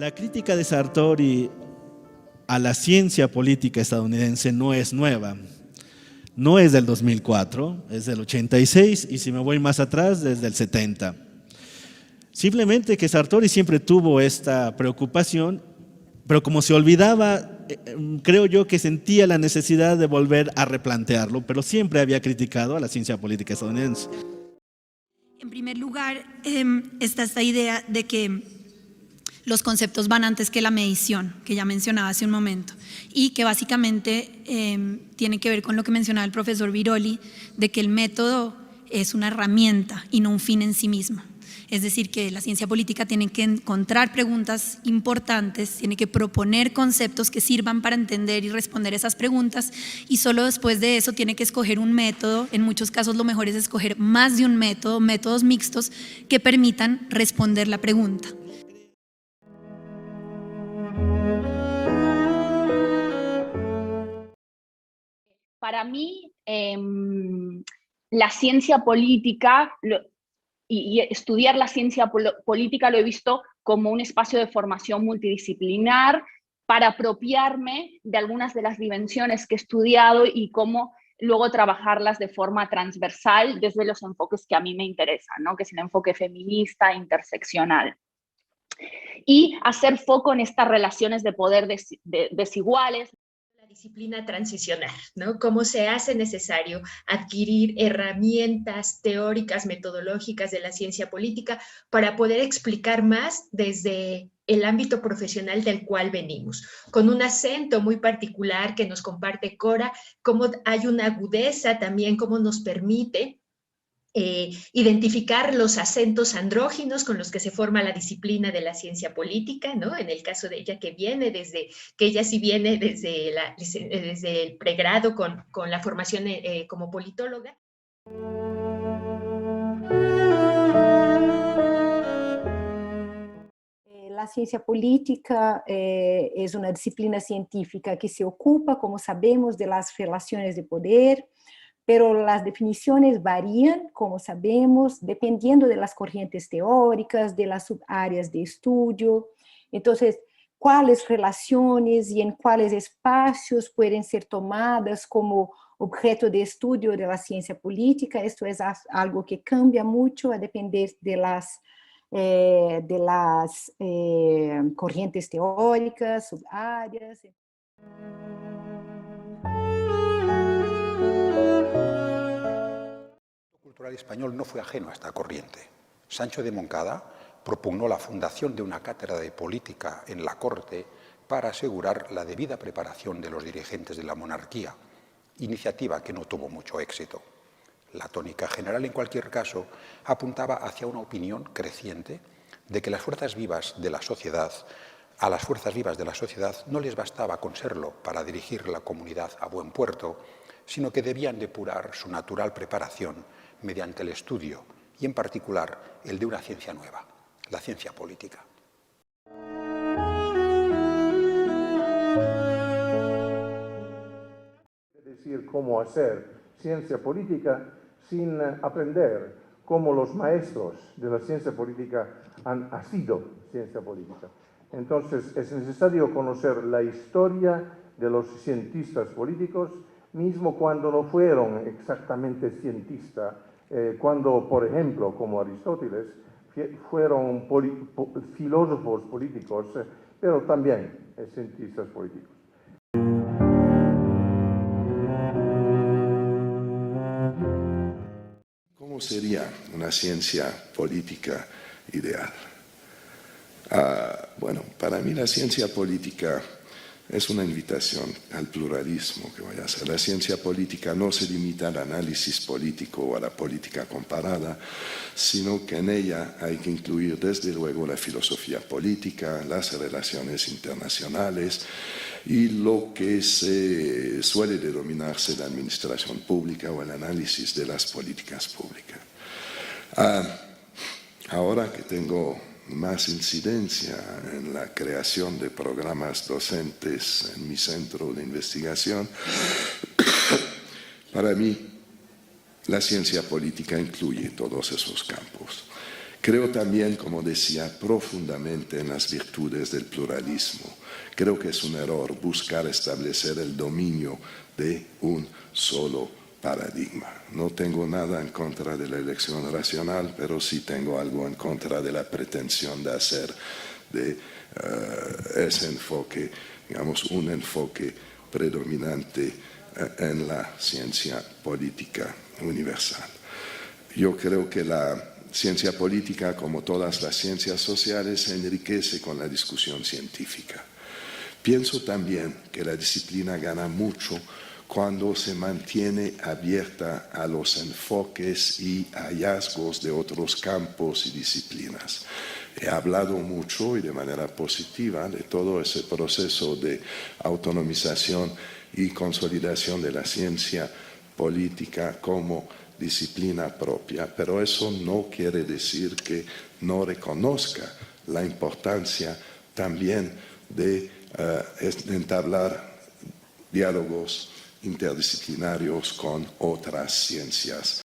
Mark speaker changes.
Speaker 1: La crítica de Sartori a la ciencia política estadounidense no es nueva. No es del 2004, es del 86 y si me voy más atrás, desde el 70. Simplemente que Sartori siempre tuvo esta preocupación, pero como se olvidaba, creo yo que sentía la necesidad de volver a replantearlo, pero siempre había criticado a la ciencia política estadounidense.
Speaker 2: En primer lugar, está esta idea de que los conceptos van antes que la medición, que ya mencionaba hace un momento, y que básicamente tiene que ver con lo que mencionaba el profesor Biroli, de que el método es una herramienta y no un fin en sí mismo. Es decir, que la ciencia política tiene que encontrar preguntas importantes, tiene que proponer conceptos que sirvan para entender y responder esas preguntas, y solo después de eso tiene que escoger un método. En muchos casos lo mejor es escoger más de un método, métodos mixtos que permitan responder la pregunta.
Speaker 3: Para mí, la ciencia política y estudiar la ciencia política lo he visto como un espacio de formación multidisciplinar para apropiarme de algunas de las dimensiones que he estudiado y cómo luego trabajarlas de forma transversal desde los enfoques que a mí me interesan, ¿no? Que es el enfoque feminista, interseccional. Y hacer foco en estas relaciones de poder desiguales.
Speaker 4: Disciplina transicional, ¿no? Cómo se hace necesario adquirir herramientas teóricas, metodológicas de la ciencia política para poder explicar más desde el ámbito profesional del cual venimos, con un acento muy particular que nos comparte Cora, cómo hay una agudeza también, cómo nos permite identificar los acentos andróginos con los que se forma la disciplina de la ciencia política, ¿no? En el caso de ella que ella sí viene desde el pregrado con la formación como politóloga.
Speaker 5: La ciencia política es una disciplina científica que se ocupa, como sabemos, de las relaciones de poder, pero las definiciones varían, como sabemos, dependiendo de las corrientes teóricas, de las subáreas de estudio. Entonces, cuáles relaciones y en cuáles espacios pueden ser tomadas como objeto de estudio de la ciencia política. Esto es algo que cambia mucho a depender de las corrientes teóricas, subáreas.
Speaker 6: El cultural español no fue ajeno a esta corriente. Sancho de Moncada propugnó la fundación de una cátedra de política en la corte para asegurar la debida preparación de los dirigentes de la monarquía, iniciativa que no tuvo mucho éxito. La tónica general, en cualquier caso, apuntaba hacia una opinión creciente de que a las fuerzas vivas de la sociedad no les bastaba con serlo para dirigir la comunidad a buen puerto, sino que debían depurar su natural preparación mediante el estudio y, en particular, el de una ciencia nueva, la ciencia política.
Speaker 7: Decir cómo hacer ciencia política sin aprender cómo los maestros de la ciencia política han sido ciencia política. Entonces, es necesario conocer la historia de los cientistas políticos, mismo cuando no fueron exactamente cientistas, cuando, por ejemplo, como Aristóteles, fueron filósofos políticos, pero también cientistas políticos.
Speaker 8: ¿Cómo sería una ciencia política ideal? Bueno, para mí la ciencia política es una invitación al pluralismo que voy a hacer. La ciencia política no se limita al análisis político o a la política comparada, sino que en ella hay que incluir desde luego la filosofía política, las relaciones internacionales y lo que se suele denominarse la administración pública o el análisis de las políticas públicas. Ahora que tengo más incidencia en la creación de programas docentes en mi centro de investigación, para mí la ciencia política incluye todos esos campos. Creo también, como decía, profundamente en las virtudes del pluralismo. Creo que es un error buscar establecer el dominio de un solo paradigma. No tengo nada en contra de la elección racional, pero sí tengo algo en contra de la pretensión de hacer de ese enfoque, digamos, un enfoque predominante en la ciencia política universal. Yo creo que la ciencia política, como todas las ciencias sociales, se enriquece con la discusión científica. Pienso también que la disciplina gana mucho cuando se mantiene abierta a los enfoques y hallazgos de otros campos y disciplinas. He hablado mucho y de manera positiva de todo ese proceso de autonomización y consolidación de la ciencia política como disciplina propia, pero eso no quiere decir que no reconozca la importancia también de entablar diálogos interdisciplinarios con otras ciencias